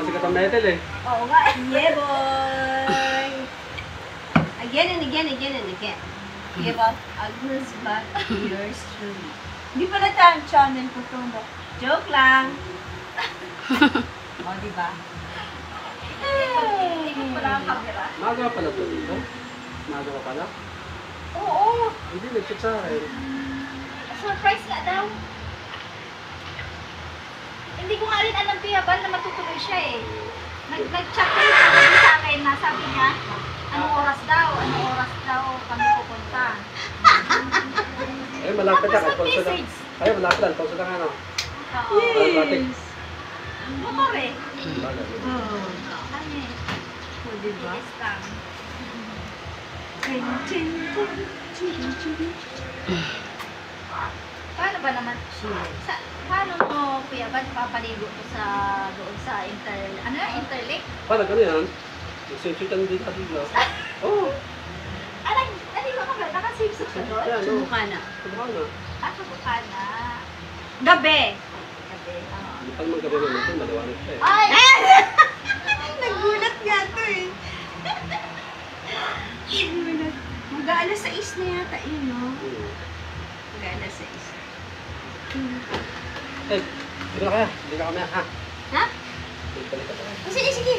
sikat ang metal eh. Oo nga, yeah boy! Again and again, again and again. Give up Agnes but yours truly. Hindi pa na channel ko ito. Joke lang. O, diba? Hey! Hindi ko pala ang camera. Maga pala ito dito? Maga ka pala? Oo! Hindi, nag-chat sa akin. Surprise nga daw. Hindi ko nga rin alam Piyabal na matutuloy siya eh. Nag-chat ko rin sa akin na sabi niya, anong oras daw kami pupunta. Eh, malapit na. Tapos nag-message. Ay, malapit na. Pausa na nga, no? Oo. Yes! Motor eh. Oo. Ano eh. O, diba? Bilis lang. Paano ba naman? Paano mo, Kuya Bal, papaligo ko sa doon sa Interlake? Parang ano yan? Nagsitsitan din ka dito. Oo. Ano ba ka ba? Nakasipsip ka doon? Yan, no? Sumuka na. Sobrang na. Subuka na. Gabi! Gabi. Hindi pa naman gabi naman ito. Maliwanag siya eh. Ay! Nagulat nga to eh. Nagulat. Mag-aalas 6 na yata yun, no? Mag-aalas 6. Eh, hindi na kaya. Hindi na kami, ha? Ha? Balik ka tayo. Sige, sige.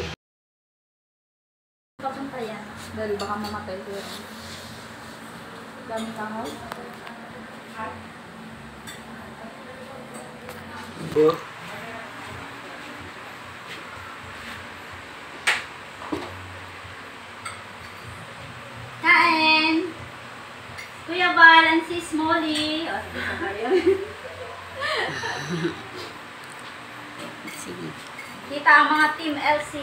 Papunta yan. Dahil baka mamatay ko yan. Dami tangaw. Oo. Kain! Kuya Bal and Sis Molly. O, sige pa kayo. Sige. Kita ang mga Team LC.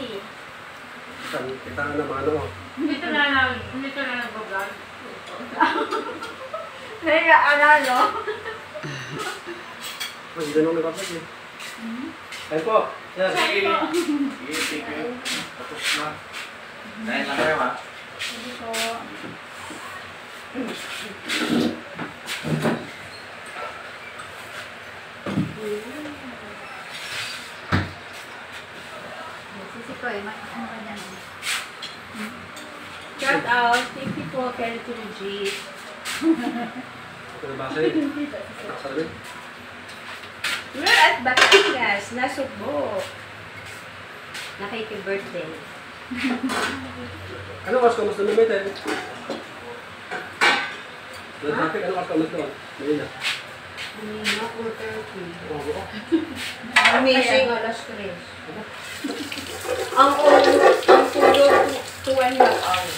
Kita nga naman, ano? Dito na nag-vlog. Kaya alalo. Ay, ganun nagpapag eh. Ayun po. Yan. Sige, sige. Tapos na. Dahil lang kayo ha. Sige po. Sisi ko eh, ano ka dyan? Shout out. Thank you po, Kelly G. Ito na basa eh. Nakasalamin. We're at Batangas, Nasugbo. Nakiki-birthday. Ano oras ka mas na metal? Doon traffic, ano oras ka mas doon? Manila. Manila, 4:30. Oo. Amazing, alas 3. Ang tulog, 2.5 hours.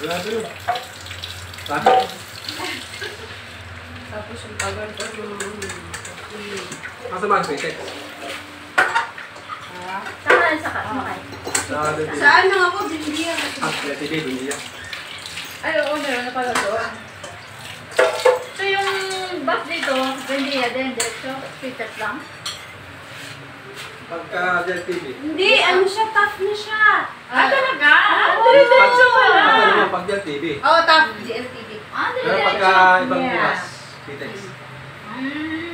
Grabe yun. Traffic. Tapos yung tagal ko Kasama ang SpaceX. Saan sa sumakay? Sa TV. Saan na ako? Binigyan. Ah, sa TV, Bindiya. Ay, oo, meron na pala doon. So yung bus dito, Bendia din, diretso, straight lang. Pagka TV. Hindi, ano siya, tough na siya. Ah, talaga? Diretso ka na. Ano naman pag TV. Oo, tough. GLTV. Ah, Pero diretso. pagka ibang Yeah. bukas, Pitex.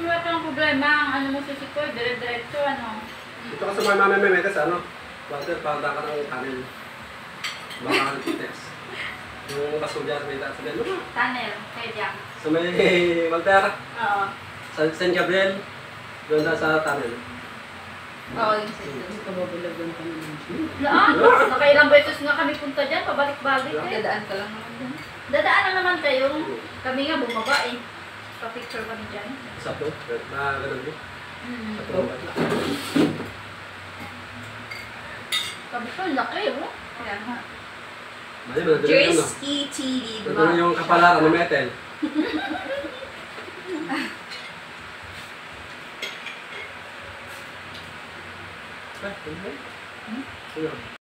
Wala kang problema. Ang ano mo sisikoy, dire-diretso, ano. Ito kasi may mamememete sa ano, water, pagda ka ng tunnel. Baka ng Pitex. Yung kasulyan, may sabihin, ano ba? Tunnel, kaya dyan. Sa may Walter, Oo. sa San Gabriel, doon na sa tunnel. Oo, yung sa'yo. Kababulagan ka naman. Nakailang beses nga kami punta dyan, pabalik-balik eh. Dadaan ka lang naman dyan. Dadaan lang naman kayo. Kami nga bumaba eh. Pa-picture kami dyan. Sa to, na ganun din. Sa to, Sabi ko, laki oh. Kaya nga. Mali, madadala yun, no? Ski TV. Madadala yung kapalaran ng metal. Ano?